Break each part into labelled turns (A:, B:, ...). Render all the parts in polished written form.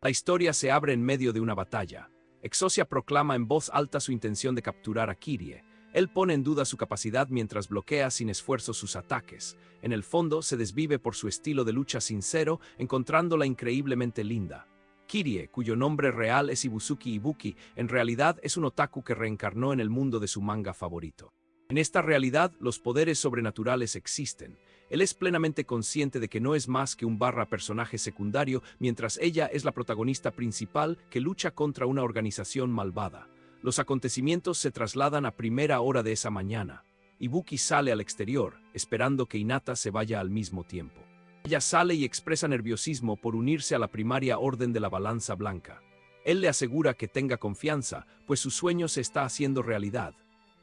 A: La historia se abre en medio de una batalla. Exosia proclama en voz alta su intención de capturar a Kyrie. Él pone en duda su capacidad mientras bloquea sin esfuerzo sus ataques. En el fondo, se desvive por su estilo de lucha sincero, encontrándola increíblemente linda. Kyrie, cuyo nombre real es Ibusuki Ibuki, en realidad es un otaku que reencarnó en el mundo de su manga favorito. En esta realidad, los poderes sobrenaturales existen. Él es plenamente consciente de que no es más que un personaje secundario, mientras ella es la protagonista principal que lucha contra una organización malvada. Los acontecimientos se trasladan a primera hora de esa mañana. Ibuki sale al exterior, esperando que Hinata se vaya al mismo tiempo. Ella sale y expresa nerviosismo por unirse a la primaria orden de la Balanza Blanca. Él le asegura que tenga confianza, pues su sueño se está haciendo realidad.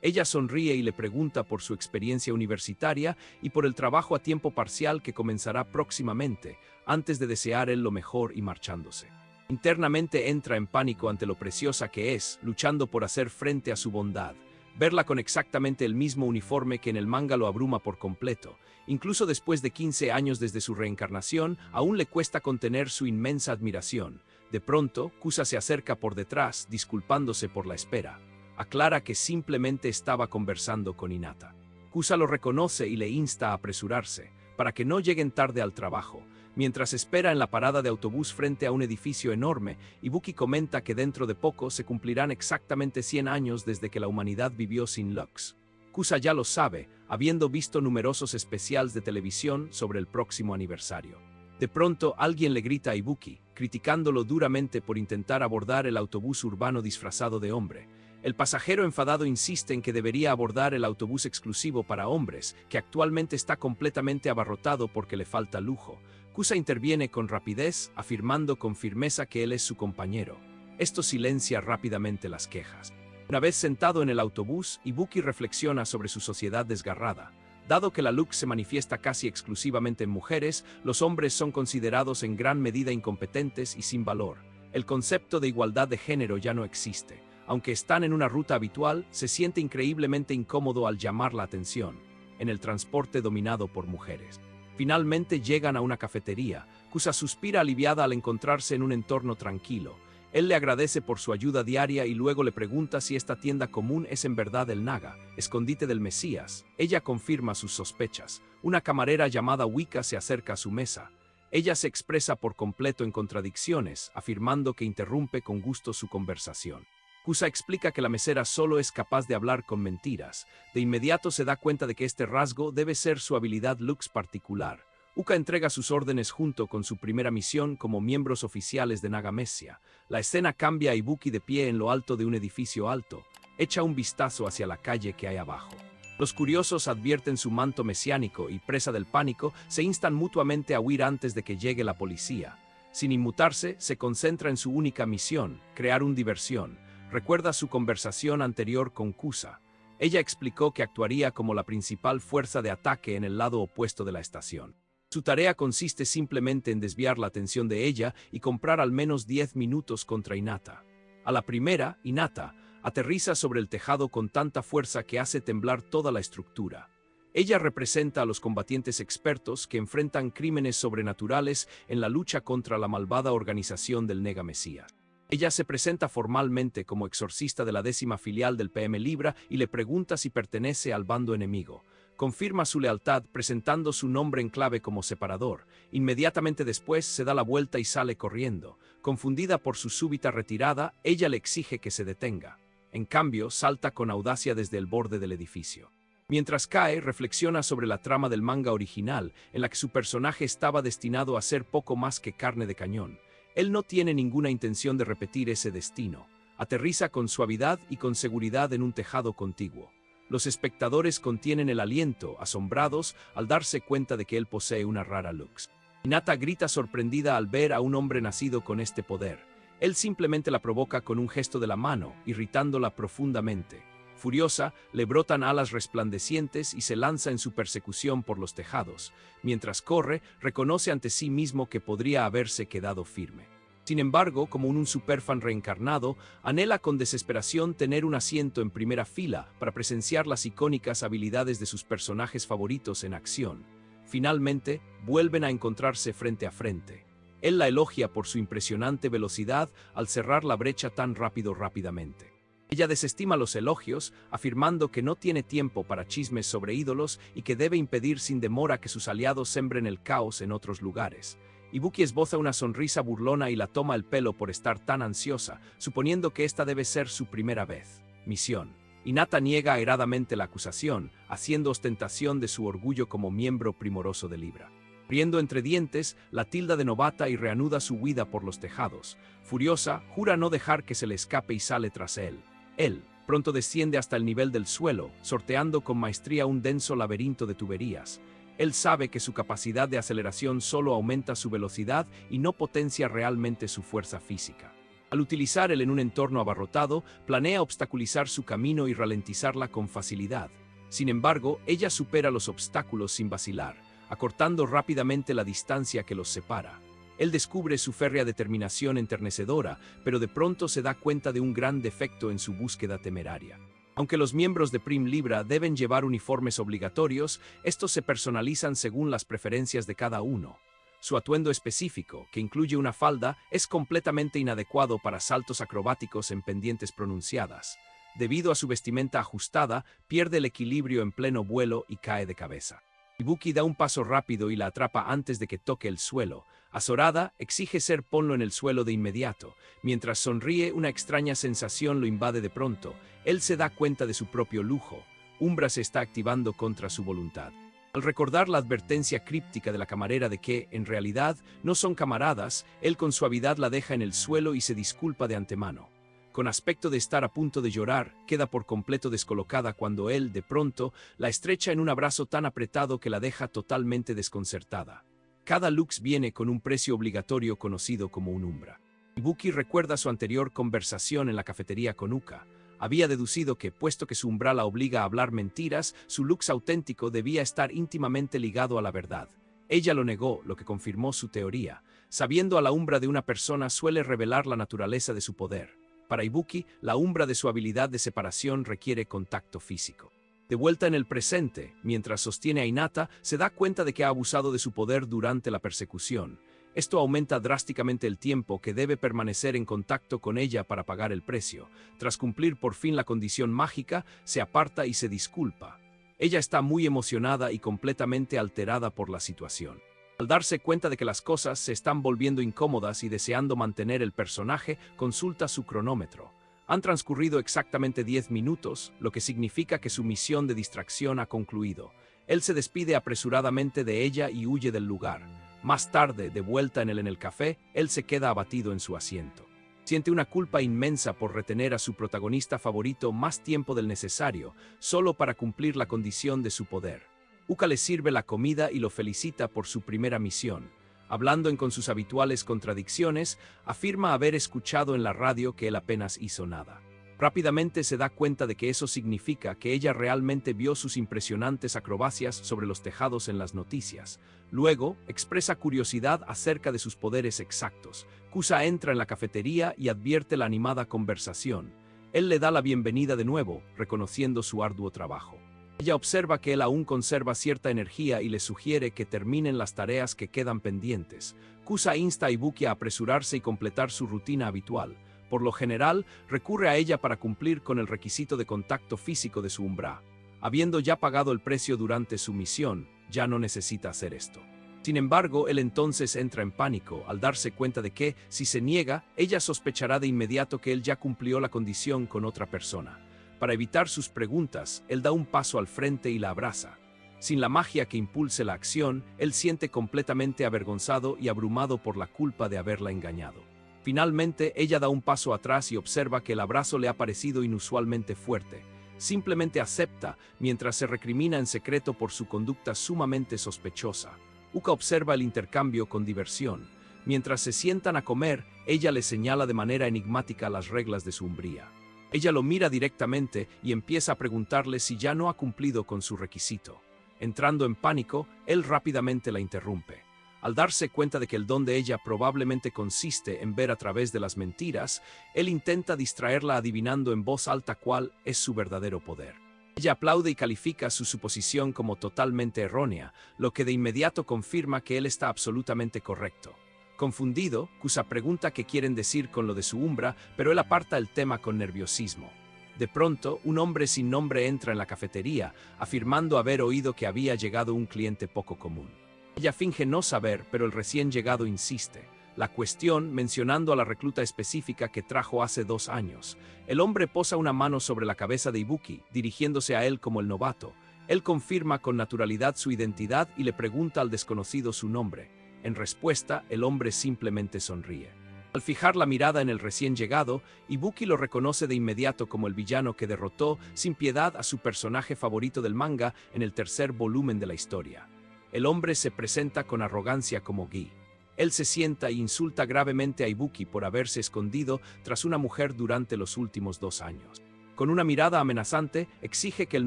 A: Ella sonríe y le pregunta por su experiencia universitaria y por el trabajo a tiempo parcial que comenzará próximamente, antes de desear él lo mejor y marchándose. Internamente entra en pánico ante lo preciosa que es, luchando por hacer frente a su bondad. Verla con exactamente el mismo uniforme que en el manga lo abruma por completo. Incluso después de 15 años desde su reencarnación, aún le cuesta contener su inmensa admiración. De pronto, Kusa se acerca por detrás, disculpándose por la espera. Aclara que simplemente estaba conversando con Hinata. Kusa lo reconoce y le insta a apresurarse, para que no lleguen tarde al trabajo. Mientras espera en la parada de autobús frente a un edificio enorme, Ibuki comenta que dentro de poco se cumplirán exactamente 100 años desde que la humanidad vivió sin Lux. Kusa ya lo sabe, habiendo visto numerosos especiales de televisión sobre el próximo aniversario. De pronto, alguien le grita a Ibuki, criticándolo duramente por intentar abordar el autobús urbano disfrazado de hombre. El pasajero enfadado insiste en que debería abordar el autobús exclusivo para hombres, que actualmente está completamente abarrotado porque le falta lujo. Kusa interviene con rapidez, afirmando con firmeza que él es su compañero. Esto silencia rápidamente las quejas. Una vez sentado en el autobús, Ibuki reflexiona sobre su sociedad desgarrada. Dado que la Lux se manifiesta casi exclusivamente en mujeres, los hombres son considerados en gran medida incompetentes y sin valor. El concepto de igualdad de género ya no existe. Aunque están en una ruta habitual, se siente increíblemente incómodo al llamar la atención, en el transporte dominado por mujeres. Finalmente llegan a una cafetería. Kusa suspira aliviada al encontrarse en un entorno tranquilo. Él le agradece por su ayuda diaria y luego le pregunta si esta tienda común es en verdad el Naga, escondite del Mesías. Ella confirma sus sospechas. Una camarera llamada Wika se acerca a su mesa. Ella se expresa por completo en contradicciones, afirmando que interrumpe con gusto su conversación. Kusa explica que la mesera solo es capaz de hablar con mentiras. De inmediato se da cuenta de que este rasgo debe ser su habilidad Lux particular. Uka entrega sus órdenes junto con su primera misión como miembros oficiales de Nagamesia. La escena cambia a Ibuki de pie en lo alto de un edificio alto. Echa un vistazo hacia la calle que hay abajo. Los curiosos advierten su manto mesiánico y, presa del pánico, se instan mutuamente a huir antes de que llegue la policía. Sin inmutarse, se concentra en su única misión, crear una diversión. Recuerda su conversación anterior con Kusa. Ella explicó que actuaría como la principal fuerza de ataque en el lado opuesto de la estación. Su tarea consiste simplemente en desviar la atención de ella y comprar al menos 10 minutos contra Hinata. A la primera, Hinata aterriza sobre el tejado con tanta fuerza que hace temblar toda la estructura. Ella representa a los combatientes expertos que enfrentan crímenes sobrenaturales en la lucha contra la malvada organización del Nega Mesías. Ella se presenta formalmente como exorcista de la 10ª filial del PM Libra y le pregunta si pertenece al bando enemigo. Confirma su lealtad presentando su nombre en clave como separador. Inmediatamente después se da la vuelta y sale corriendo. Confundida por su súbita retirada, ella le exige que se detenga. En cambio, salta con audacia desde el borde del edificio. Mientras cae, reflexiona sobre la trama del manga original, en la que su personaje estaba destinado a ser poco más que carne de cañón. Él no tiene ninguna intención de repetir ese destino. Aterriza con suavidad y con seguridad en un tejado contiguo. Los espectadores contienen el aliento, asombrados, al darse cuenta de que él posee una rara Lux. Hinata grita sorprendida al ver a un hombre nacido con este poder. Él simplemente la provoca con un gesto de la mano, irritándola profundamente. Furiosa, le brotan alas resplandecientes y se lanza en su persecución por los tejados. Mientras corre, reconoce ante sí mismo que podría haberse quedado firme. Sin embargo, como un superfan reencarnado, anhela con desesperación tener un asiento en primera fila para presenciar las icónicas habilidades de sus personajes favoritos en acción. Finalmente, vuelven a encontrarse frente a frente. Él la elogia por su impresionante velocidad al cerrar la brecha tan rápidamente. Ella desestima los elogios, afirmando que no tiene tiempo para chismes sobre ídolos y que debe impedir sin demora que sus aliados sembren el caos en otros lugares. Ibuki esboza una sonrisa burlona y la toma el pelo por estar tan ansiosa, suponiendo que esta debe ser su primera vez. Misión. Hinata niega airadamente la acusación, haciendo ostentación de su orgullo como miembro primoroso de Libra. Riendo entre dientes, la tilda de novata y reanuda su huida por los tejados. Furiosa, jura no dejar que se le escape y sale tras él. Él, pronto desciende hasta el nivel del suelo, sorteando con maestría un denso laberinto de tuberías. Él sabe que su capacidad de aceleración solo aumenta su velocidad y no potencia realmente su fuerza física. Al utilizar él en un entorno abarrotado, planea obstaculizar su camino y ralentizarla con facilidad. Sin embargo, ella supera los obstáculos sin vacilar, acortando rápidamente la distancia que los separa. Él descubre su férrea determinación enternecedora, pero de pronto se da cuenta de un gran defecto en su búsqueda temeraria. Aunque los miembros de Prim Libra deben llevar uniformes obligatorios, estos se personalizan según las preferencias de cada uno. Su atuendo específico, que incluye una falda, es completamente inadecuado para saltos acrobáticos en pendientes pronunciadas. Debido a su vestimenta ajustada, pierde el equilibrio en pleno vuelo y cae de cabeza. Ibuki da un paso rápido y la atrapa antes de que toque el suelo. Azorada, exige ser ponlo en el suelo de inmediato. Mientras sonríe, una extraña sensación lo invade de pronto. Él se da cuenta de su propio lujo. Umbra se está activando contra su voluntad. Al recordar la advertencia críptica de la camarera de que, en realidad, no son camaradas, él con suavidad la deja en el suelo y se disculpa de antemano. Con aspecto de estar a punto de llorar, queda por completo descolocada cuando él, de pronto, la estrecha en un abrazo tan apretado que la deja totalmente desconcertada. Cada lux viene con un precio obligatorio conocido como un umbra. Ibuki recuerda su anterior conversación en la cafetería con Uka. Había deducido que, puesto que su umbral la obliga a hablar mentiras, su lux auténtico debía estar íntimamente ligado a la verdad. Ella lo negó, lo que confirmó su teoría. Sabiendo a la umbra de una persona suele revelar la naturaleza de su poder. Para Ibuki, la umbra de su habilidad de separación requiere contacto físico. De vuelta en el presente, mientras sostiene a Hinata, se da cuenta de que ha abusado de su poder durante la persecución. Esto aumenta drásticamente el tiempo que debe permanecer en contacto con ella para pagar el precio. Tras cumplir por fin la condición mágica, se aparta y se disculpa. Ella está muy emocionada y completamente alterada por la situación. Al darse cuenta de que las cosas se están volviendo incómodas y deseando mantener el personaje, consulta su cronómetro. Han transcurrido exactamente 10 minutos, lo que significa que su misión de distracción ha concluido. Él se despide apresuradamente de ella y huye del lugar. Más tarde, de vuelta en el café, él se queda abatido en su asiento. Siente una culpa inmensa por retener a su protagonista favorito más tiempo del necesario, solo para cumplir la condición de su poder. Uka le sirve la comida y lo felicita por su primera misión. Hablando con sus habituales contradicciones, afirma haber escuchado en la radio que él apenas hizo nada. Rápidamente se da cuenta de que eso significa que ella realmente vio sus impresionantes acrobacias sobre los tejados en las noticias. Luego, expresa curiosidad acerca de sus poderes exactos. Kusa entra en la cafetería y advierte la animada conversación. Él le da la bienvenida de nuevo, reconociendo su arduo trabajo. Ella observa que él aún conserva cierta energía y le sugiere que terminen las tareas que quedan pendientes. Kusa insta a Ibuki a apresurarse y completar su rutina habitual. Por lo general, recurre a ella para cumplir con el requisito de contacto físico de su umbra. Habiendo ya pagado el precio durante su misión, ya no necesita hacer esto. Sin embargo, él entonces entra en pánico al darse cuenta de que, si se niega, ella sospechará de inmediato que él ya cumplió la condición con otra persona. Para evitar sus preguntas, él da un paso al frente y la abraza. Sin la magia que impulse la acción, él siente completamente avergonzado y abrumado por la culpa de haberla engañado. Finalmente, ella da un paso atrás y observa que el abrazo le ha parecido inusualmente fuerte. Simplemente acepta, mientras se recrimina en secreto por su conducta sumamente sospechosa. Uka observa el intercambio con diversión. Mientras se sientan a comer, ella le señala de manera enigmática las reglas de su umbría. Ella lo mira directamente y empieza a preguntarle si ya no ha cumplido con su requisito. Entrando en pánico, él rápidamente la interrumpe. Al darse cuenta de que el don de ella probablemente consiste en ver a través de las mentiras, él intenta distraerla adivinando en voz alta cuál es su verdadero poder. Ella aplaude y califica su suposición como totalmente errónea, lo que de inmediato confirma que él está absolutamente correcto. Confundido, Kusa pregunta qué quieren decir con lo de su umbra, pero él aparta el tema con nerviosismo. De pronto, un hombre sin nombre entra en la cafetería, afirmando haber oído que había llegado un cliente poco común. Ella finge no saber, pero el recién llegado insiste. La cuestión, mencionando a la recluta específica que trajo hace 2 años. El hombre posa una mano sobre la cabeza de Ibuki, dirigiéndose a él como el novato. Él confirma con naturalidad su identidad y le pregunta al desconocido su nombre. En respuesta, el hombre simplemente sonríe. Al fijar la mirada en el recién llegado, Ibuki lo reconoce de inmediato como el villano que derrotó sin piedad a su personaje favorito del manga en el 3er volumen de la historia. El hombre se presenta con arrogancia como Gi. Él se sienta e insulta gravemente a Ibuki por haberse escondido tras una mujer durante los últimos 2 años. Con una mirada amenazante, exige que el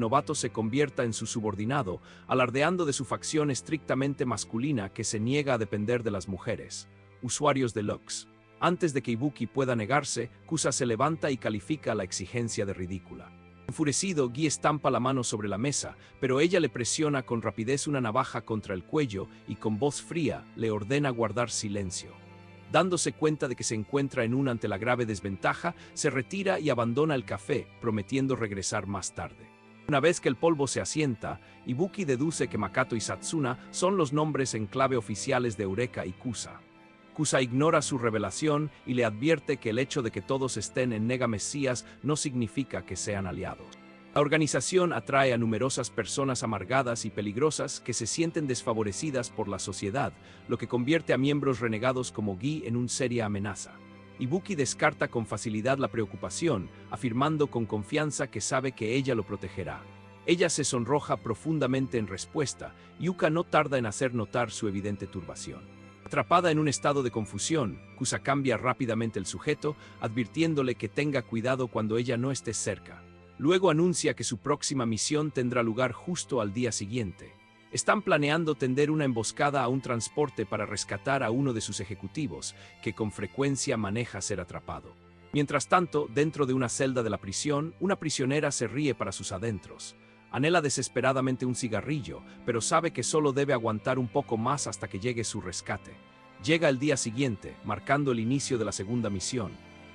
A: novato se convierta en su subordinado, alardeando de su facción estrictamente masculina que se niega a depender de las mujeres, usuarios de Lux. Antes de que Ibuki pueda negarse, Kusa se levanta y califica la exigencia de ridícula. Enfurecido, Gi estampa la mano sobre la mesa, pero ella le presiona con rapidez una navaja contra el cuello y con voz fría le ordena guardar silencio. Dándose cuenta de que se encuentra en ante la grave desventaja, se retira y abandona el café, prometiendo regresar más tarde. Una vez que el polvo se asienta, Ibuki deduce que Makoto y Satsuna son los nombres en clave oficiales de Eureka y Kusa. Kusa ignora su revelación y le advierte que el hecho de que todos estén en Nega Mesías no significa que sean aliados. La organización atrae a numerosas personas amargadas y peligrosas que se sienten desfavorecidas por la sociedad, lo que convierte a miembros renegados como Gi en una seria amenaza. Ibuki descarta con facilidad la preocupación, afirmando con confianza que sabe que ella lo protegerá. Ella se sonroja profundamente en respuesta, y Yuka no tarda en hacer notar su evidente turbación. Atrapada en un estado de confusión, Kusa cambia rápidamente el sujeto, advirtiéndole que tenga cuidado cuando ella no esté cerca. Luego anuncia que su próxima misión tendrá lugar justo al día siguiente. Están planeando tender una emboscada a un transporte para rescatar a uno de sus ejecutivos, que con frecuencia maneja ser atrapado. Mientras tanto, dentro de una celda de la prisión, una prisionera se ríe para sus adentros. Anhela desesperadamente un cigarrillo, pero sabe que solo debe aguantar un poco más hasta que llegue su rescate. Llega el día siguiente, marcando el inicio de la segunda misión.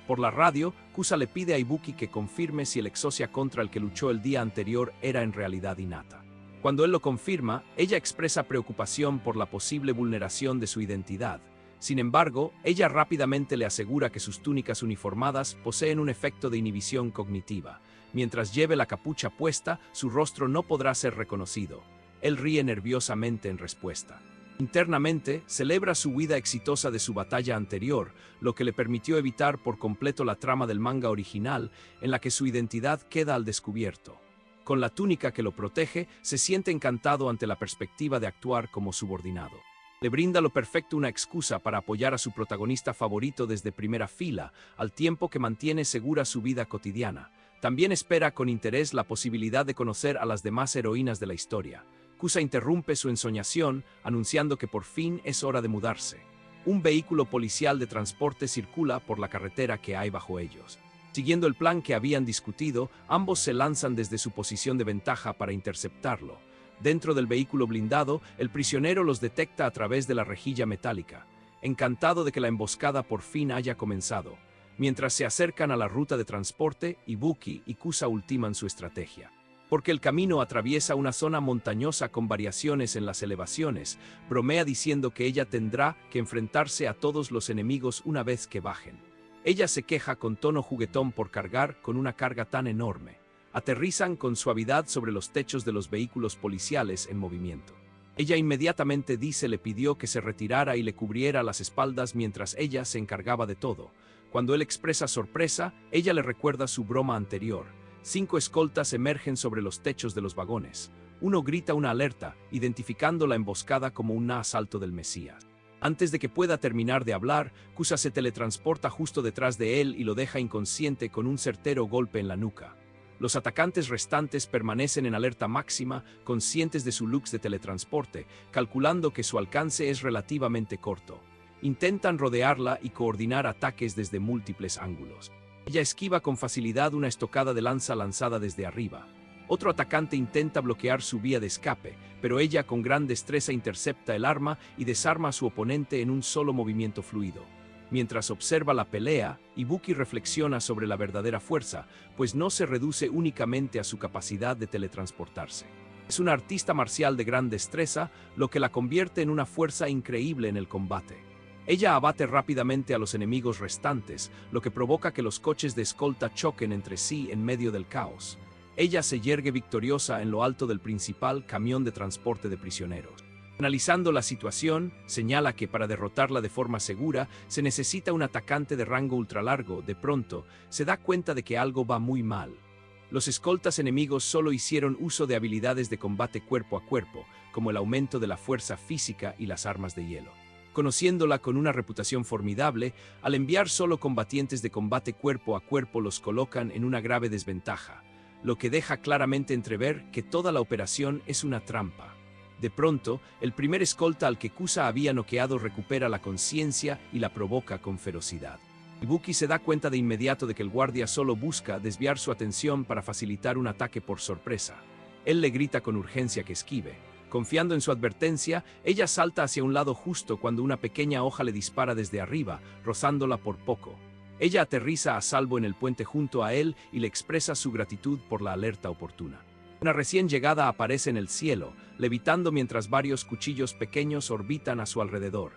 A: Por la radio, Kusa le pide a Ibuki que confirme si el Exocia contra el que luchó el día anterior era en realidad Hinata. Cuando él lo confirma, ella expresa preocupación por la posible vulneración de su identidad. Sin embargo, ella rápidamente le asegura que sus túnicas uniformadas poseen un efecto de inhibición cognitiva. Mientras lleve la capucha puesta, su rostro no podrá ser reconocido. Él ríe nerviosamente en respuesta. Internamente, celebra su huida exitosa de su batalla anterior, lo que le permitió evitar por completo la trama del manga original, en la que su identidad queda al descubierto. Con la túnica que lo protege, se siente encantado ante la perspectiva de actuar como subordinado. Le brinda lo perfecto una excusa para apoyar a su protagonista favorito desde primera fila, al tiempo que mantiene segura su vida cotidiana. También espera con interés la posibilidad de conocer a las demás heroínas de la historia. Kusa interrumpe su ensoñación, anunciando que por fin es hora de mudarse. Un vehículo policial de transporte circula por la carretera que hay bajo ellos. Siguiendo el plan que habían discutido, ambos se lanzan desde su posición de ventaja para interceptarlo. Dentro del vehículo blindado, el prisionero los detecta a través de la rejilla metálica. Encantado de que la emboscada por fin haya comenzado. Mientras se acercan a la ruta de transporte, Ibuki y Kusa ultiman su estrategia. Porque el camino atraviesa una zona montañosa con variaciones en las elevaciones, bromea diciendo que ella tendrá que enfrentarse a todos los enemigos una vez que bajen. Ella se queja con tono juguetón por cargar con una carga tan enorme. Aterrizan con suavidad sobre los techos de los vehículos policiales en movimiento. Ella inmediatamente le pidió que se retirara y le cubriera las espaldas mientras ella se encargaba de todo. Cuando él expresa sorpresa, ella le recuerda su broma anterior. 5 escoltas emergen sobre los techos de los vagones. Uno grita una alerta, identificando la emboscada como un asalto del Mesías. Antes de que pueda terminar de hablar, Kusa se teletransporta justo detrás de él y lo deja inconsciente con un certero golpe en la nuca. Los atacantes restantes permanecen en alerta máxima, conscientes de su lux de teletransporte, calculando que su alcance es relativamente corto. Intentan rodearla y coordinar ataques desde múltiples ángulos. Ella esquiva con facilidad una estocada de lanza lanzada desde arriba. Otro atacante intenta bloquear su vía de escape, pero ella con gran destreza intercepta el arma y desarma a su oponente en un solo movimiento fluido. Mientras observa la pelea, Ibuki reflexiona sobre la verdadera fuerza, pues no se reduce únicamente a su capacidad de teletransportarse. Es una artista marcial de gran destreza, lo que la convierte en una fuerza increíble en el combate. Ella abate rápidamente a los enemigos restantes, lo que provoca que los coches de escolta choquen entre sí en medio del caos. Ella se yergue victoriosa en lo alto del principal camión de transporte de prisioneros. Analizando la situación, señala que para derrotarla de forma segura se necesita un atacante de rango ultralargo. De pronto, se da cuenta de que algo va muy mal. Los escoltas enemigos solo hicieron uso de habilidades de combate cuerpo a cuerpo, como el aumento de la fuerza física y las armas de hielo. Conociéndola con una reputación formidable, al enviar solo combatientes de combate cuerpo a cuerpo los colocan en una grave desventaja, lo que deja claramente entrever que toda la operación es una trampa. De pronto, el primer escolta al que Kusa había noqueado recupera la conciencia y la provoca con ferocidad. Ibuki se da cuenta de inmediato de que el guardia solo busca desviar su atención para facilitar un ataque por sorpresa. Él le grita con urgencia que esquive. Confiando en su advertencia, ella salta hacia un lado justo cuando una pequeña hoja le dispara desde arriba, rozándola por poco. Ella aterriza a salvo en el puente junto a él y le expresa su gratitud por la alerta oportuna. Una recién llegada aparece en el cielo, levitando mientras varios cuchillos pequeños orbitan a su alrededor.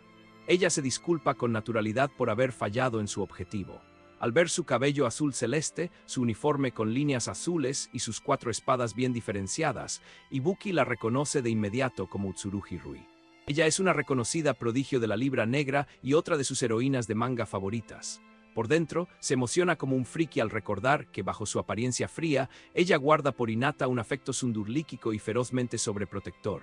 A: Ella se disculpa con naturalidad por haber fallado en su objetivo. Al ver su cabello azul celeste, su uniforme con líneas azules y sus 4 espadas bien diferenciadas, Ibuki la reconoce de inmediato como Utsurugi Rui. Ella es una reconocida prodigio de la libra negra y otra de sus heroínas de manga favoritas. Por dentro, se emociona como un friki al recordar que, bajo su apariencia fría, ella guarda por innata un afecto sundurlíquico y ferozmente sobreprotector.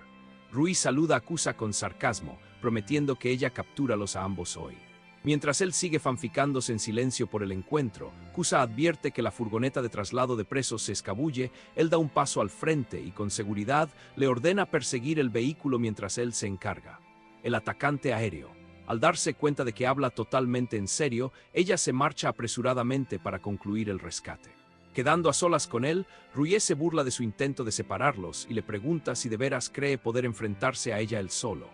A: Rui saluda a Kusa con sarcasmo, prometiendo que ella captúralos a ambos hoy. Mientras él sigue fanficándose en silencio por el encuentro, Kusa advierte que la furgoneta de traslado de presos se escabulle. Él da un paso al frente y, con seguridad, le ordena perseguir el vehículo mientras él se encarga. El atacante aéreo. Al darse cuenta de que habla totalmente en serio, ella se marcha apresuradamente para concluir el rescate. Quedando a solas con él, Rui se burla de su intento de separarlos y le pregunta si de veras cree poder enfrentarse a ella él solo.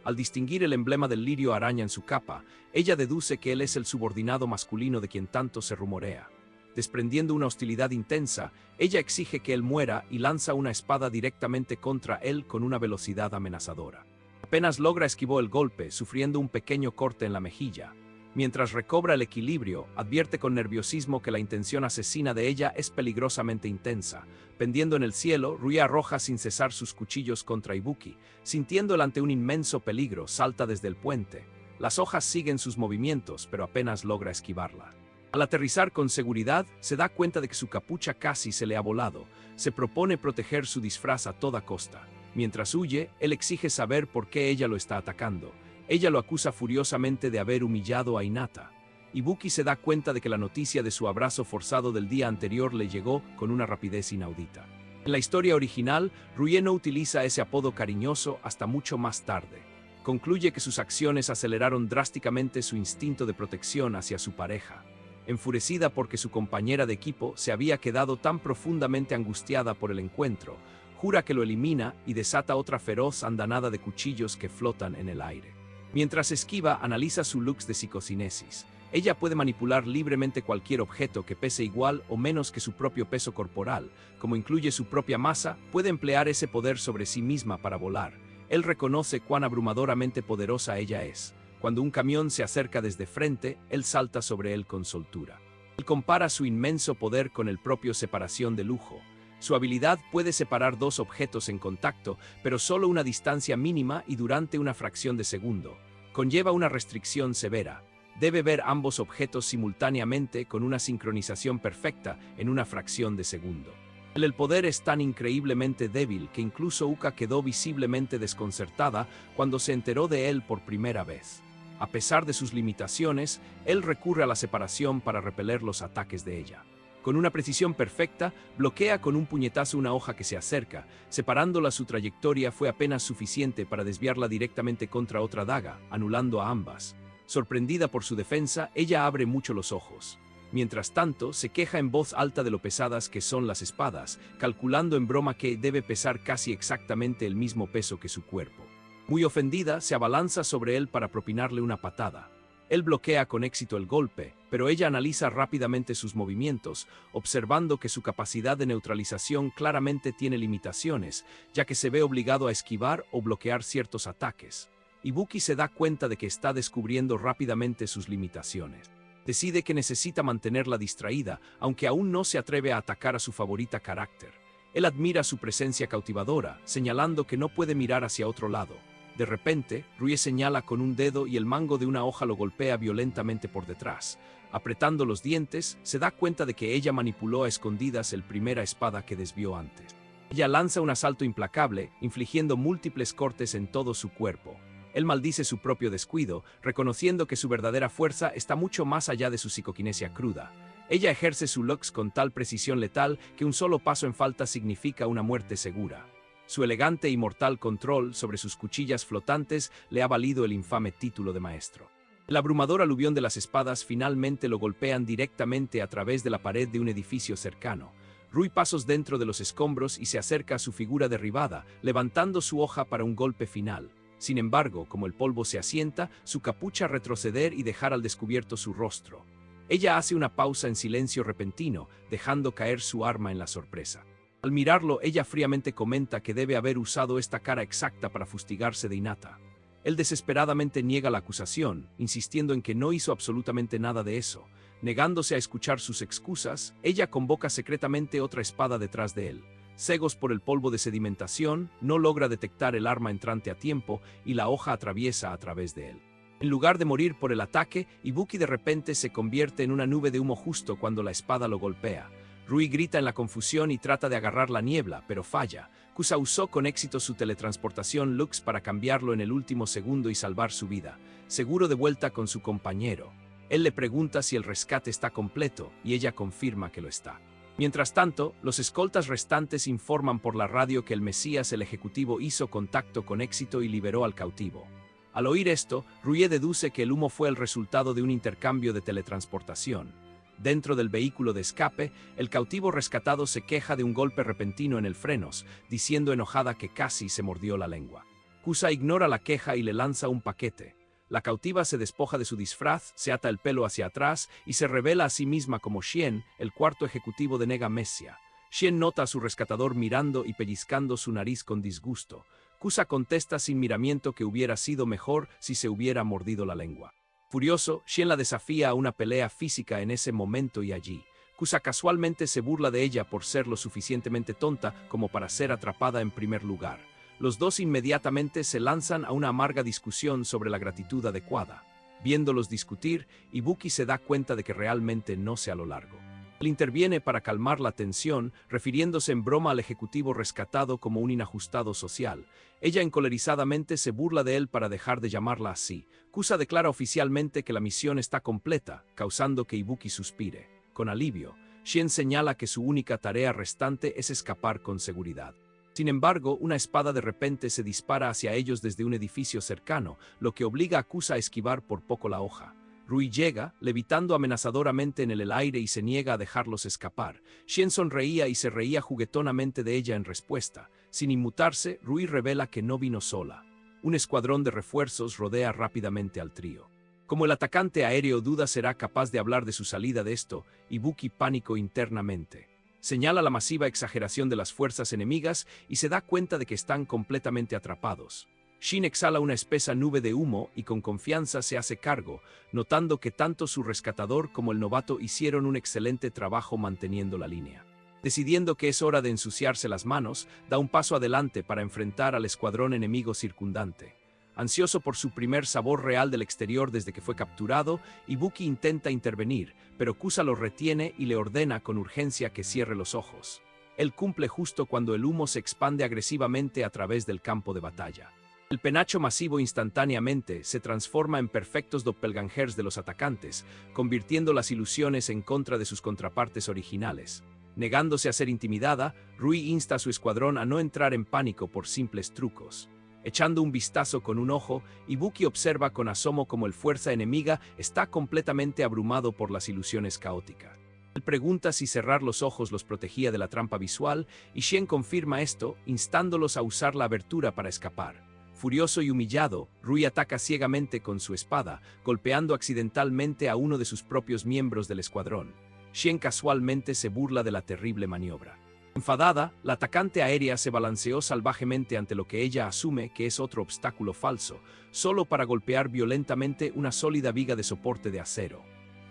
A: Al distinguir el emblema del lirio araña en su capa, ella deduce que él es el subordinado masculino de quien tanto se rumorea. Desprendiendo una hostilidad intensa, ella exige que él muera y lanza una espada directamente contra él con una velocidad amenazadora. Apenas logra esquivar el golpe, sufriendo un pequeño corte en la mejilla. Mientras recobra el equilibrio, advierte con nerviosismo que la intención asesina de ella es peligrosamente intensa. Pendiendo en el cielo, Rui arroja sin cesar sus cuchillos contra Ibuki. Sintiéndola ante un inmenso peligro, salta desde el puente. Las hojas siguen sus movimientos, pero apenas logra esquivarla. Al aterrizar con seguridad, se da cuenta de que su capucha casi se le ha volado. Se propone proteger su disfraz a toda costa. Mientras huye, él exige saber por qué ella lo está atacando. Ella lo acusa furiosamente de haber humillado a Hinata. Ibuki se da cuenta de que la noticia de su abrazo forzado del día anterior le llegó con una rapidez inaudita. En la historia original, Rui no utiliza ese apodo cariñoso hasta mucho más tarde. Concluye que sus acciones aceleraron drásticamente su instinto de protección hacia su pareja. Enfurecida porque su compañera de equipo se había quedado tan profundamente angustiada por el encuentro, jura que lo elimina y desata otra feroz andanada de cuchillos que flotan en el aire. Mientras esquiva, analiza su lux de psicocinesis. Ella puede manipular libremente cualquier objeto que pese igual o menos que su propio peso corporal. Como incluye su propia masa, puede emplear ese poder sobre sí misma para volar. Él reconoce cuán abrumadoramente poderosa ella es. Cuando un camión se acerca desde frente, él salta sobre él con soltura. Él compara su inmenso poder con el propio separación de lujo. Su habilidad puede separar 2 objetos en contacto, pero solo una distancia mínima y durante una fracción de segundo. Conlleva una restricción severa. Debe ver ambos objetos simultáneamente con una sincronización perfecta en una fracción de segundo. El poder es tan increíblemente débil que incluso Uka quedó visiblemente desconcertada cuando se enteró de él por primera vez. A pesar de sus limitaciones, él recurre a la separación para repeler los ataques de ella. Con una precisión perfecta, bloquea con un puñetazo una hoja que se acerca. Separándola, su trayectoria fue apenas suficiente para desviarla directamente contra otra daga, anulando a ambas. Sorprendida por su defensa, ella abre mucho los ojos. Mientras tanto, se queja en voz alta de lo pesadas que son las espadas, calculando en broma que debe pesar casi exactamente el mismo peso que su cuerpo. Muy ofendida, se abalanza sobre él para propinarle una patada. Él bloquea con éxito el golpe, pero ella analiza rápidamente sus movimientos, observando que su capacidad de neutralización claramente tiene limitaciones, ya que se ve obligado a esquivar o bloquear ciertos ataques. Ibuki se da cuenta de que está descubriendo rápidamente sus limitaciones. Decide que necesita mantenerla distraída, aunque aún no se atreve a atacar a su favorita carácter. Él admira su presencia cautivadora, señalando que no puede mirar hacia otro lado. De repente, Rui señala con un dedo y el mango de una hoja lo golpea violentamente por detrás. Apretando los dientes, se da cuenta de que ella manipuló a escondidas el primera espada que desvió antes. Ella lanza un asalto implacable, infligiendo múltiples cortes en todo su cuerpo. Él maldice su propio descuido, reconociendo que su verdadera fuerza está mucho más allá de su psicoquinesia cruda. Ella ejerce su lux con tal precisión letal que un solo paso en falta significa una muerte segura. Su elegante y mortal control sobre sus cuchillas flotantes le ha valido el infame título de maestro. El abrumador aluvión de las espadas finalmente lo golpean directamente a través de la pared de un edificio cercano. Rui pasos dentro de los escombros y se acerca a su figura derribada, levantando su hoja para un golpe final. Sin embargo, como el polvo se asienta, su capucha retroceder y dejar al descubierto su rostro. Ella hace una pausa en silencio repentino, dejando caer su arma en la sorpresa. Al mirarlo, ella fríamente comenta que debe haber usado esta cara exacta para fustigarse de Hinata. Él desesperadamente niega la acusación, insistiendo en que no hizo absolutamente nada de eso. Negándose a escuchar sus excusas, ella convoca secretamente otra espada detrás de él. Cegos por el polvo de sedimentación, no logra detectar el arma entrante a tiempo y la hoja atraviesa a través de él. En lugar de morir por el ataque, Ibuki de repente se convierte en una nube de humo justo cuando la espada lo golpea. Rui grita en la confusión y trata de agarrar la niebla, pero falla. Kusa usó con éxito su teletransportación Lux para cambiarlo en el último segundo y salvar su vida, seguro de vuelta con su compañero. Él le pregunta si el rescate está completo, y ella confirma que lo está. Mientras tanto, los escoltas restantes informan por la radio que el Mesías el Ejecutivo hizo contacto con éxito y liberó al cautivo. Al oír esto, Rui deduce que el humo fue el resultado de un intercambio de teletransportación. Dentro del vehículo de escape, el cautivo rescatado se queja de un golpe repentino en el frenos, diciendo enojada que casi se mordió la lengua. Kusa ignora la queja y le lanza un paquete. La cautiva se despoja de su disfraz, se ata el pelo hacia atrás y se revela a sí misma como Shien, el cuarto ejecutivo de Nega Messia. Shien nota a su rescatador mirando y pellizcando su nariz con disgusto. Kusa contesta sin miramiento que hubiera sido mejor si se hubiera mordido la lengua. Furioso, Shien la desafía a una pelea física en ese momento y allí. Kusa casualmente se burla de ella por ser lo suficientemente tonta como para ser atrapada en primer lugar. Los dos inmediatamente se lanzan a una amarga discusión sobre la gratitud adecuada. Viéndolos discutir, Ibuki se da cuenta de que realmente no sea lo largo. Él interviene para calmar la tensión, refiriéndose en broma al ejecutivo rescatado como un inajustado social. Ella encolerizadamente se burla de él para dejar de llamarla así. Kusa declara oficialmente que la misión está completa, causando que Ibuki suspire. Con alivio, Shien señala que su única tarea restante es escapar con seguridad. Sin embargo, una espada de repente se dispara hacia ellos desde un edificio cercano, lo que obliga a Kusa a esquivar por poco la hoja. Rui llega, levitando amenazadoramente en el aire y se niega a dejarlos escapar. Shien sonreía y se reía juguetonamente de ella en respuesta. Sin inmutarse, Rui revela que no vino sola. Un escuadrón de refuerzos rodea rápidamente al trío. Como el atacante aéreo duda será capaz de hablar de su salida de esto, Ibuki pánico internamente. Señala la masiva exageración de las fuerzas enemigas y se da cuenta de que están completamente atrapados. Shin exhala una espesa nube de humo y con confianza se hace cargo, notando que tanto su rescatador como el novato hicieron un excelente trabajo manteniendo la línea. Decidiendo que es hora de ensuciarse las manos, da un paso adelante para enfrentar al escuadrón enemigo circundante. Ansioso por su primer sabor real del exterior desde que fue capturado, Ibuki intenta intervenir, pero Kusa lo retiene y le ordena con urgencia que cierre los ojos. Él cumple justo cuando el humo se expande agresivamente a través del campo de batalla. El penacho masivo instantáneamente se transforma en perfectos doppelgangers de los atacantes, convirtiendo las ilusiones en contra de sus contrapartes originales. Negándose a ser intimidada, Rui insta a su escuadrón a no entrar en pánico por simples trucos. Echando un vistazo con un ojo, Ibuki observa con asomo cómo el fuerza enemiga está completamente abrumado por las ilusiones caóticas. Él pregunta si cerrar los ojos los protegía de la trampa visual, y Shen confirma esto, instándolos a usar la abertura para escapar. Furioso y humillado, Rui ataca ciegamente con su espada, golpeando accidentalmente a uno de sus propios miembros del escuadrón. Shen casualmente se burla de la terrible maniobra. Enfadada, la atacante aérea se balanceó salvajemente ante lo que ella asume que es otro obstáculo falso, solo para golpear violentamente una sólida viga de soporte de acero.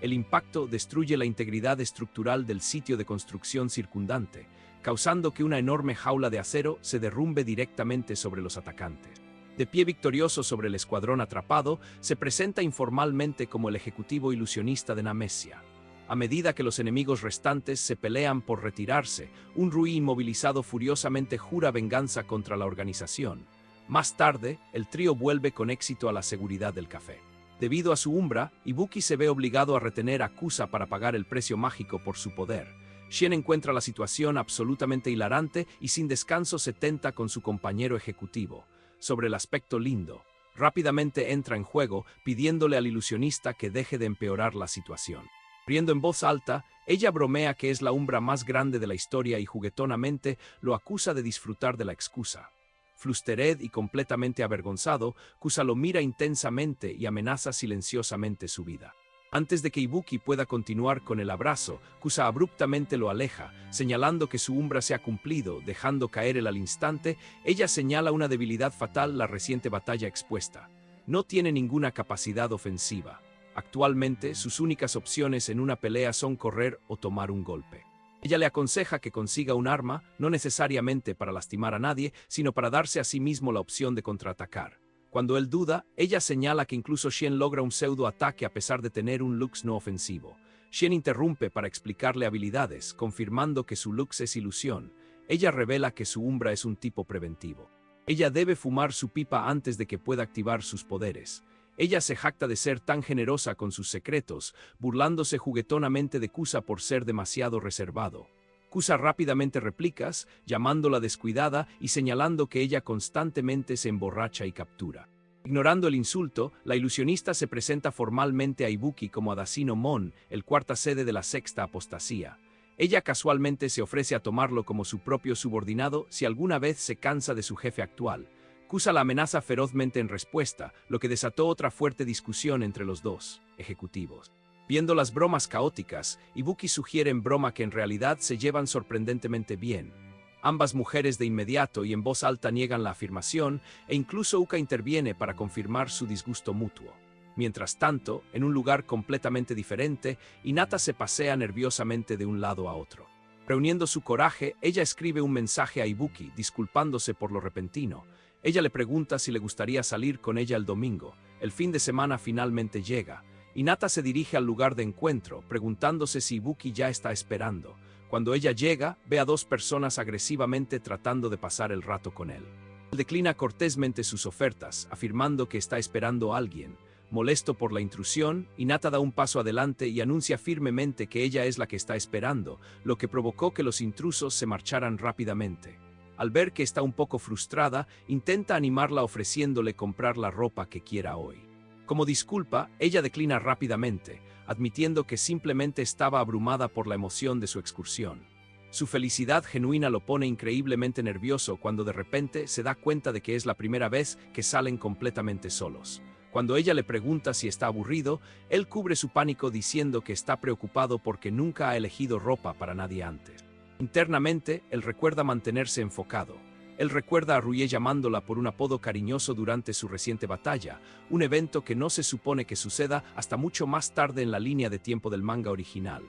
A: El impacto destruye la integridad estructural del sitio de construcción circundante, causando que una enorme jaula de acero se derrumbe directamente sobre los atacantes. De pie victorioso sobre el escuadrón atrapado, se presenta informalmente como el ejecutivo ilusionista de Namesia. A medida que los enemigos restantes se pelean por retirarse, un Rui inmovilizado furiosamente jura venganza contra la organización. Más tarde, el trío vuelve con éxito a la seguridad del café. Debido a su umbra, Ibuki se ve obligado a retener a Kusa para pagar el precio mágico por su poder. Shen encuentra la situación absolutamente hilarante y sin descanso se tenta con su compañero ejecutivo. Sobre el aspecto lindo, rápidamente entra en juego pidiéndole al ilusionista que deje de empeorar la situación. Riendo en voz alta, ella bromea que es la umbra más grande de la historia y juguetonamente lo acusa de disfrutar de la excusa. Flustered y completamente avergonzado, Kusa lo mira intensamente y amenaza silenciosamente su vida. Antes de que Ibuki pueda continuar con el abrazo, Kusa abruptamente lo aleja, señalando que su umbra se ha cumplido, dejando caer él al instante. Ella señala una debilidad fatal, la reciente batalla expuesta. No tiene ninguna capacidad ofensiva. Actualmente, sus únicas opciones en una pelea son correr o tomar un golpe. Ella le aconseja que consiga un arma, no necesariamente para lastimar a nadie, sino para darse a sí mismo la opción de contraatacar. Cuando él duda, ella señala que incluso Shen logra un pseudo-ataque a pesar de tener un lux no ofensivo. Shen interrumpe para explicarle habilidades, confirmando que su lux es ilusión. Ella revela que su umbra es un tipo preventivo. Ella debe fumar su pipa antes de que pueda activar sus poderes. Ella se jacta de ser tan generosa con sus secretos, burlándose juguetonamente de Kusa por ser demasiado reservado. Kusa rápidamente replica, llamándola descuidada y señalando que ella constantemente se emborracha y captura. Ignorando el insulto, la ilusionista se presenta formalmente a Ibuki como Adasino Mon, el cuarta sede de la sexta apostasía. Ella casualmente se ofrece a tomarlo como su propio subordinado si alguna vez se cansa de su jefe actual. Kusa la amenaza ferozmente en respuesta, lo que desató otra fuerte discusión entre los dos ejecutivos. Viendo las bromas caóticas, Ibuki sugiere en broma que en realidad se llevan sorprendentemente bien. Ambas mujeres de inmediato y en voz alta niegan la afirmación, e incluso Uka interviene para confirmar su disgusto mutuo. Mientras tanto, en un lugar completamente diferente, Hinata se pasea nerviosamente de un lado a otro. Reuniendo su coraje, ella escribe un mensaje a Ibuki, disculpándose por lo repentino. Ella le pregunta si le gustaría salir con ella el domingo. El fin de semana finalmente llega. Hinata se dirige al lugar de encuentro, preguntándose si Ibuki ya está esperando. Cuando ella llega, ve a dos personas agresivamente tratando de pasar el rato con él. Él declina cortésmente sus ofertas, afirmando que está esperando a alguien. Molesto por la intrusión, Hinata da un paso adelante y anuncia firmemente que ella es la que está esperando, lo que provocó que los intrusos se marcharan rápidamente. Al ver que está un poco frustrada, intenta animarla ofreciéndole comprar la ropa que quiera hoy. Como disculpa, ella declina rápidamente, admitiendo que simplemente estaba abrumada por la emoción de su excursión. Su felicidad genuina lo pone increíblemente nervioso cuando de repente se da cuenta de que es la primera vez que salen completamente solos. Cuando ella le pregunta si está aburrido, él cubre su pánico diciendo que está preocupado porque nunca ha elegido ropa para nadie antes. Internamente, él recuerda mantenerse enfocado. Él recuerda a Ruie llamándola por un apodo cariñoso durante su reciente batalla, un evento que no se supone que suceda hasta mucho más tarde en la línea de tiempo del manga original.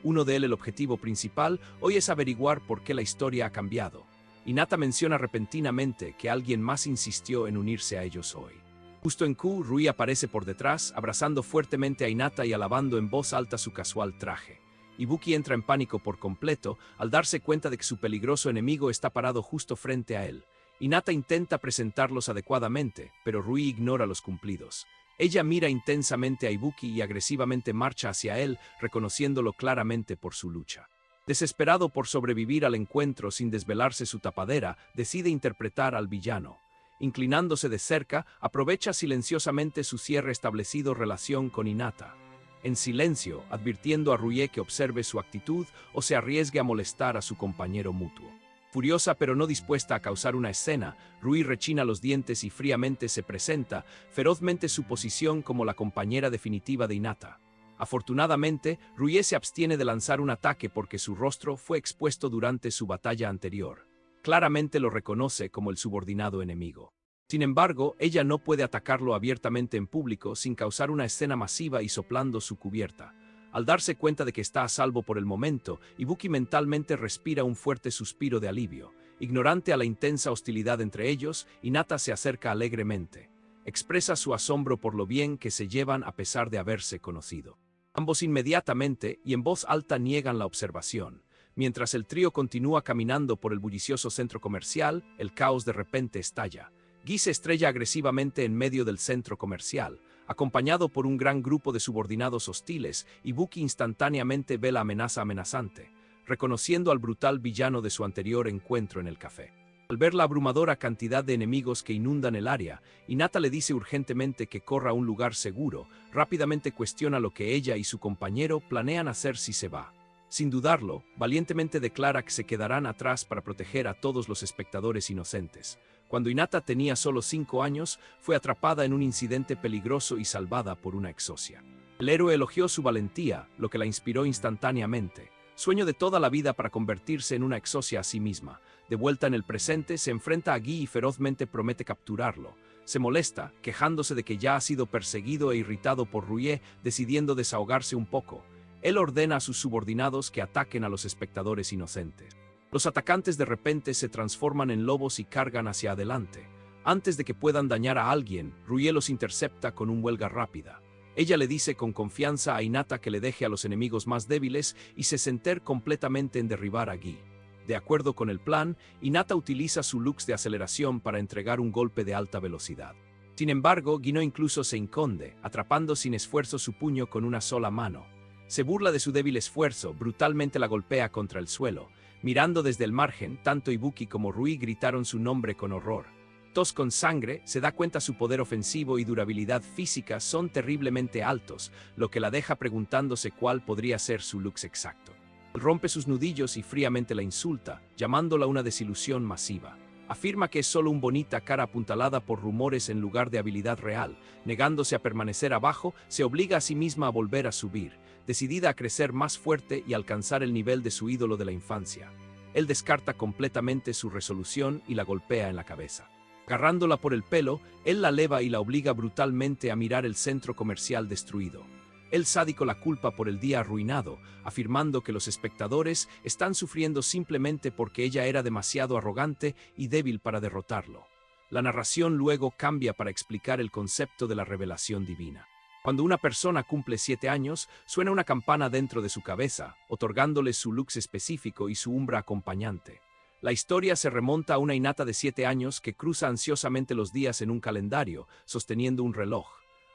A: Uno de él, el objetivo principal, hoy es averiguar por qué la historia ha cambiado. Hinata menciona repentinamente que alguien más insistió en unirse a ellos hoy. Justo en Q, Rui aparece por detrás, abrazando fuertemente a Hinata y alabando en voz alta su casual traje. Ibuki entra en pánico por completo al darse cuenta de que su peligroso enemigo está parado justo frente a él. Hinata intenta presentarlos adecuadamente, pero Rui ignora los cumplidos. Ella mira intensamente a Ibuki y agresivamente marcha hacia él, reconociéndolo claramente por su lucha. Desesperado por sobrevivir al encuentro sin desvelarse su tapadera, decide interpretar al villano. Inclinándose de cerca, aprovecha silenciosamente su cierre establecido relación con Hinata. En silencio, advirtiendo a Ruie que observe su actitud o se arriesgue a molestar a su compañero mutuo. Furiosa pero no dispuesta a causar una escena, Rui rechina los dientes y fríamente se presenta, ferozmente su posición como la compañera definitiva de Hinata. Afortunadamente, Ruie se abstiene de lanzar un ataque porque su rostro fue expuesto durante su batalla anterior. Claramente lo reconoce como el subordinado enemigo. Sin embargo, ella no puede atacarlo abiertamente en público sin causar una escena masiva y soplando su cubierta. Al darse cuenta de que está a salvo por el momento, Ibuki mentalmente respira un fuerte suspiro de alivio. Ignorante a la intensa hostilidad entre ellos, Hinata se acerca alegremente. Expresa su asombro por lo bien que se llevan a pesar de haberse conocido. Ambos inmediatamente y en voz alta niegan la observación. Mientras el trío continúa caminando por el bullicioso centro comercial, el caos de repente estalla. Guy se estrella agresivamente en medio del centro comercial. Acompañado por un gran grupo de subordinados hostiles, Ibuki instantáneamente ve la amenaza amenazante, reconociendo al brutal villano de su anterior encuentro en el café. Al ver la abrumadora cantidad de enemigos que inundan el área, Hinata le dice urgentemente que corra a un lugar seguro. Rápidamente cuestiona lo que ella y su compañero planean hacer si se va. Sin dudarlo, valientemente declara que se quedarán atrás para proteger a todos los espectadores inocentes. Cuando Hinata tenía solo 5 años, fue atrapada en un incidente peligroso y salvada por una exocia. El héroe elogió su valentía, lo que la inspiró instantáneamente. Sueño de toda la vida para convertirse en una exocia a sí misma. De vuelta en el presente, se enfrenta a Guy y ferozmente promete capturarlo. Se molesta, quejándose de que ya ha sido perseguido e irritado por Ruie, decidiendo desahogarse un poco. Él ordena a sus subordinados que ataquen a los espectadores inocentes. Los atacantes de repente se transforman en lobos y cargan hacia adelante. Antes de que puedan dañar a alguien, Ruie los intercepta con un huelga rápida. Ella le dice con confianza a Hinata que le deje a los enemigos más débiles y se centra completamente en derribar a Guy. De acuerdo con el plan, Hinata utiliza su lux de aceleración para entregar un golpe de alta velocidad. Sin embargo, Guy incluso se esconde, atrapando sin esfuerzo su puño con una sola mano. Se burla de su débil esfuerzo, brutalmente la golpea contra el suelo. Mirando desde el margen, tanto Ibuki como Rui gritaron su nombre con horror. Tos con sangre, se da cuenta su poder ofensivo y durabilidad física son terriblemente altos, lo que la deja preguntándose cuál podría ser su lux exacto. Rompe sus nudillos y fríamente la insulta, llamándola una desilusión masiva. Afirma que es solo una bonita cara apuntalada por rumores en lugar de habilidad real. Negándose a permanecer abajo, se obliga a sí misma a volver a subir, decidida a crecer más fuerte y alcanzar el nivel de su ídolo de la infancia. Él descarta completamente su resolución y la golpea en la cabeza. Agarrándola por el pelo, él la eleva y la obliga brutalmente a mirar el centro comercial destruido. Él sádico la culpa por el día arruinado, afirmando que los espectadores están sufriendo simplemente porque ella era demasiado arrogante y débil para derrotarlo. La narración luego cambia para explicar el concepto de la revelación divina. Cuando una persona cumple 7 años, suena una campana dentro de su cabeza, otorgándole su lux específico y su umbra acompañante. La historia se remonta a una Hinata de 7 años que cruza ansiosamente los días en un calendario, sosteniendo un reloj.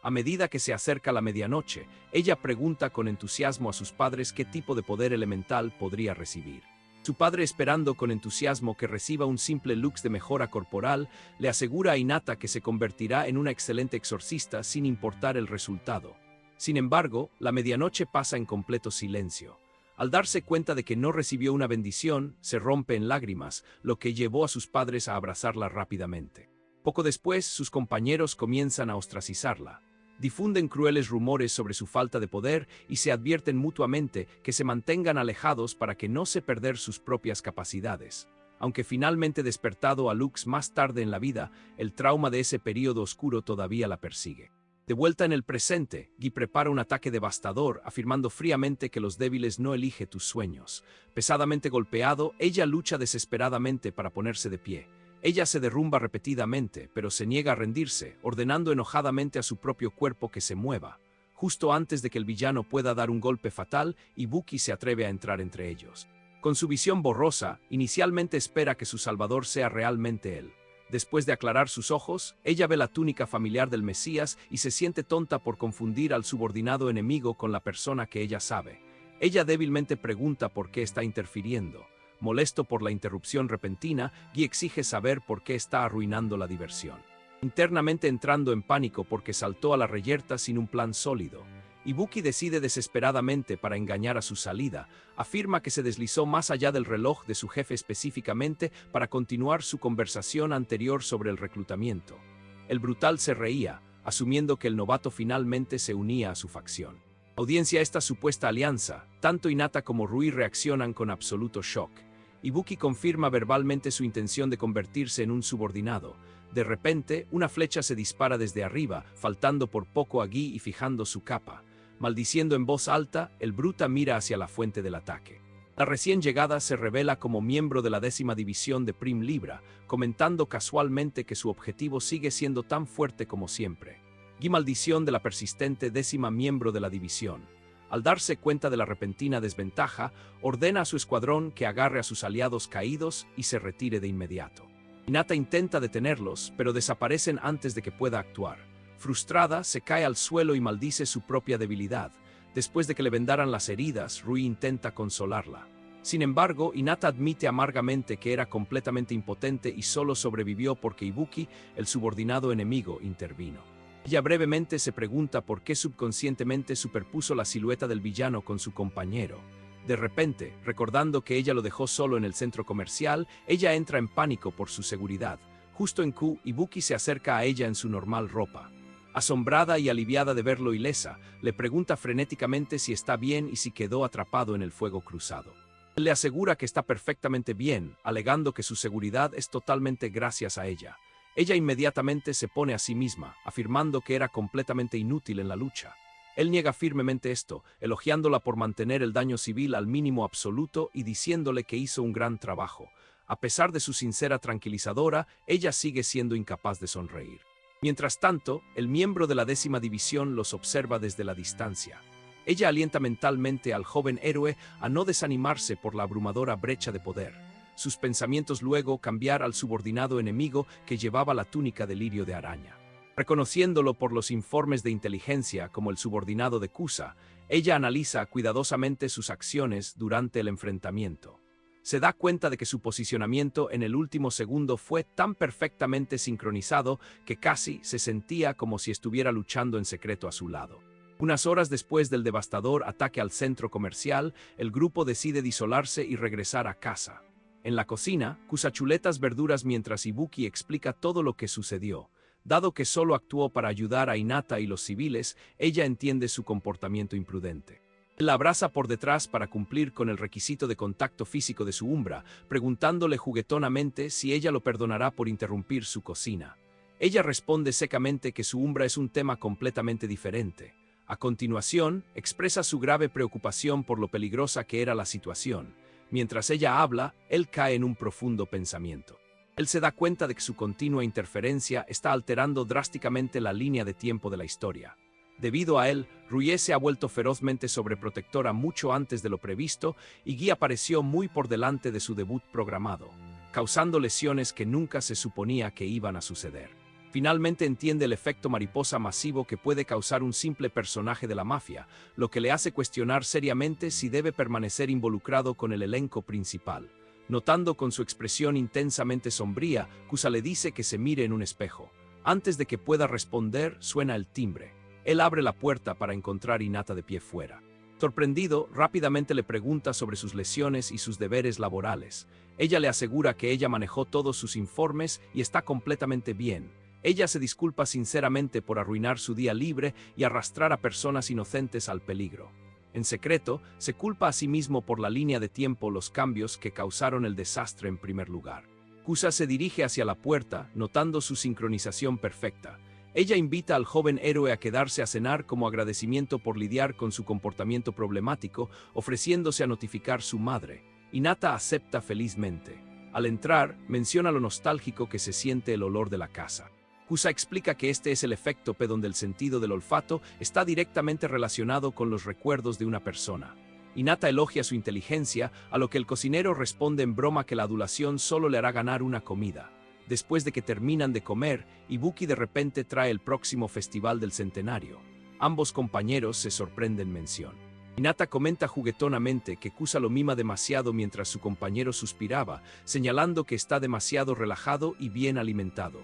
A: A medida que se acerca la medianoche, ella pregunta con entusiasmo a sus padres qué tipo de poder elemental podría recibir. Su padre, esperando con entusiasmo que reciba un simple lux de mejora corporal, le asegura a Hinata que se convertirá en una excelente exorcista sin importar el resultado. Sin embargo, la medianoche pasa en completo silencio. Al darse cuenta de que no recibió una bendición, se rompe en lágrimas, lo que llevó a sus padres a abrazarla rápidamente. Poco después, sus compañeros comienzan a ostracizarla. Difunden crueles rumores sobre su falta de poder y se advierten mutuamente que se mantengan alejados para que no se perder sus propias capacidades. Aunque finalmente despertado a Lux más tarde en la vida, el trauma de ese período oscuro todavía la persigue. De vuelta en el presente, Guy prepara un ataque devastador, afirmando fríamente que los débiles no eligen tus sueños. Pesadamente golpeado, ella lucha desesperadamente para ponerse de pie. Ella se derrumba repetidamente, pero se niega a rendirse, ordenando enojadamente a su propio cuerpo que se mueva. Justo antes de que el villano pueda dar un golpe fatal, Ibuki se atreve a entrar entre ellos. Con su visión borrosa, inicialmente espera que su salvador sea realmente él. Después de aclarar sus ojos, ella ve la túnica familiar del Mesías y se siente tonta por confundir al subordinado enemigo con la persona que ella sabe. Ella débilmente pregunta por qué está interfiriendo. Molesto por la interrupción repentina, Gi exige saber por qué está arruinando la diversión. Internamente entrando en pánico porque saltó a la reyerta sin un plan sólido, Ibuki decide desesperadamente para engañar a su salida, afirma que se deslizó más allá del reloj de su jefe específicamente para continuar su conversación anterior sobre el reclutamiento. El brutal se reía, asumiendo que el novato finalmente se unía a su facción. Audiencia esta supuesta alianza, tanto Hinata como Rui reaccionan con absoluto shock. Ibuki confirma verbalmente su intención de convertirse en un subordinado. De repente, una flecha se dispara desde arriba, faltando por poco a Gi y fijando su capa. Maldiciendo en voz alta, el Bruta mira hacia la fuente del ataque. La recién llegada se revela como miembro de la 10ª división de Prim Libra, comentando casualmente que su objetivo sigue siendo tan fuerte como siempre. Gi maldición de la persistente 10ª miembro de la división. Al darse cuenta de la repentina desventaja, ordena a su escuadrón que agarre a sus aliados caídos y se retire de inmediato. Hinata intenta detenerlos, pero desaparecen antes de que pueda actuar. Frustrada, se cae al suelo y maldice su propia debilidad. Después de que le vendaran las heridas, Rui intenta consolarla. Sin embargo, Hinata admite amargamente que era completamente impotente y solo sobrevivió porque Ibuki, el subordinado enemigo, intervino. Ella brevemente se pregunta por qué subconscientemente superpuso la silueta del villano con su compañero. De repente, recordando que ella lo dejó solo en el centro comercial, ella entra en pánico por su seguridad. Justo en Q, Ibuki se acerca a ella en su normal ropa. Asombrada y aliviada de verlo ilesa, le pregunta frenéticamente si está bien y si quedó atrapado en el fuego cruzado. Él le asegura que está perfectamente bien, alegando que su seguridad es totalmente gracias a ella. Ella inmediatamente se pone a sí misma, afirmando que era completamente inútil en la lucha. Él niega firmemente esto, elogiándola por mantener el daño civil al mínimo absoluto y diciéndole que hizo un gran trabajo. A pesar de su sincera tranquilizadora, ella sigue siendo incapaz de sonreír. Mientras tanto, el miembro de la 10ª división los observa desde la distancia. Ella alienta mentalmente al joven héroe a no desanimarse por la abrumadora brecha de poder. Sus pensamientos luego cambiar al subordinado enemigo que llevaba la túnica de lirio de araña. Reconociéndolo por los informes de inteligencia como el subordinado de Kusa, ella analiza cuidadosamente sus acciones durante el enfrentamiento. Se da cuenta de que su posicionamiento en el último segundo fue tan perfectamente sincronizado que casi se sentía como si estuviera luchando en secreto a su lado. Unas horas después del devastador ataque al centro comercial, el grupo decide disolarse y regresar a casa. En la cocina, Kusa chuletas verduras mientras Ibuki explica todo lo que sucedió. Dado que solo actuó para ayudar a Hinata y los civiles, ella entiende su comportamiento imprudente. Él la abraza por detrás para cumplir con el requisito de contacto físico de su Umbra, preguntándole juguetonamente si ella lo perdonará por interrumpir su cocina. Ella responde secamente que su Umbra es un tema completamente diferente. A continuación, expresa su grave preocupación por lo peligrosa que era la situación. Mientras ella habla, él cae en un profundo pensamiento. Él se da cuenta de que su continua interferencia está alterando drásticamente la línea de tiempo de la historia. Debido a él, Rui se ha vuelto ferozmente sobreprotectora mucho antes de lo previsto y Gi apareció muy por delante de su debut programado, causando lesiones que nunca se suponía que iban a suceder. Finalmente entiende el efecto mariposa masivo que puede causar un simple personaje de la mafia, lo que le hace cuestionar seriamente si debe permanecer involucrado con el elenco principal. Notando con su expresión intensamente sombría, Kusa le dice que se mire en un espejo. Antes de que pueda responder, suena el timbre. Él abre la puerta para encontrar a Hinata de pie fuera. Sorprendido, rápidamente le pregunta sobre sus lesiones y sus deberes laborales. Ella le asegura que ella manejó todos sus informes y está completamente bien. Ella se disculpa sinceramente por arruinar su día libre y arrastrar a personas inocentes al peligro. En secreto, se culpa a sí mismo por la línea de tiempo los cambios que causaron el desastre en primer lugar. Kusa se dirige hacia la puerta, notando su sincronización perfecta. Ella invita al joven héroe a quedarse a cenar como agradecimiento por lidiar con su comportamiento problemático, ofreciéndose a notificar a su madre. Hinata acepta felizmente. Al entrar, menciona lo nostálgico que se siente el olor de la casa. Kusa explica que este es el efecto P donde el sentido del olfato está directamente relacionado con los recuerdos de una persona. Hinata elogia su inteligencia, a lo que el cocinero responde en broma que la adulación solo le hará ganar una comida. Después de que terminan de comer, Ibuki de repente trae el próximo festival del centenario. Ambos compañeros se sorprenden mención. Hinata comenta juguetonamente que Kusa lo mima demasiado mientras su compañero suspiraba, señalando que está demasiado relajado y bien alimentado.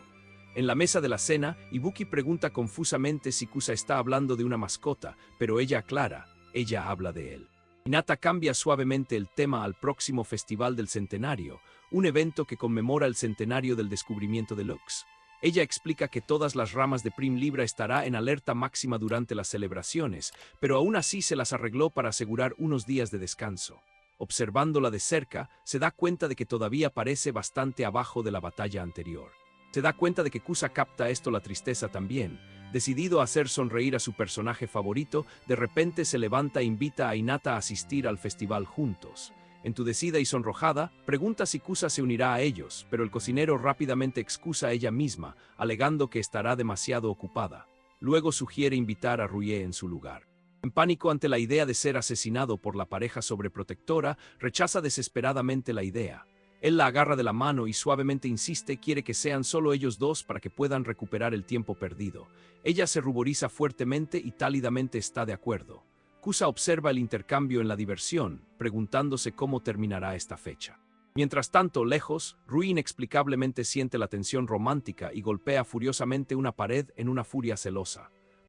A: En la mesa de la cena, Ibuki pregunta confusamente si Kusa está hablando de una mascota, pero ella aclara, ella habla de él. Hinata cambia suavemente el tema al próximo Festival del Centenario, un evento que conmemora el centenario del descubrimiento de Lux. Ella explica que todas las ramas de Prim Libra estará en alerta máxima durante las celebraciones, pero aún así se las arregló para asegurar unos días de descanso. Observándola de cerca, se da cuenta de que todavía parece bastante abajo de la batalla anterior. Se da cuenta de que Kusa capta esto la tristeza también. Decidido a hacer sonreír a su personaje favorito, de repente se levanta e invita a Hinata a asistir al festival juntos. Entudecida y sonrojada, pregunta si Kusa se unirá a ellos, pero el cocinero rápidamente excusa a ella misma, alegando que estará demasiado ocupada. Luego sugiere invitar a Ruie en su lugar. En pánico ante la idea de ser asesinado por la pareja sobreprotectora, rechaza desesperadamente la idea. Él la agarra de la mano y suavemente insiste quiere que sean solo ellos dos para que puedan recuperar el tiempo perdido. Ella se ruboriza fuertemente y tálidamente está de acuerdo. Kusa observa el intercambio en la diversión, preguntándose cómo terminará esta fecha. Mientras tanto, lejos, Rui inexplicablemente siente la tensión romántica y golpea furiosamente una pared en una furia celosa.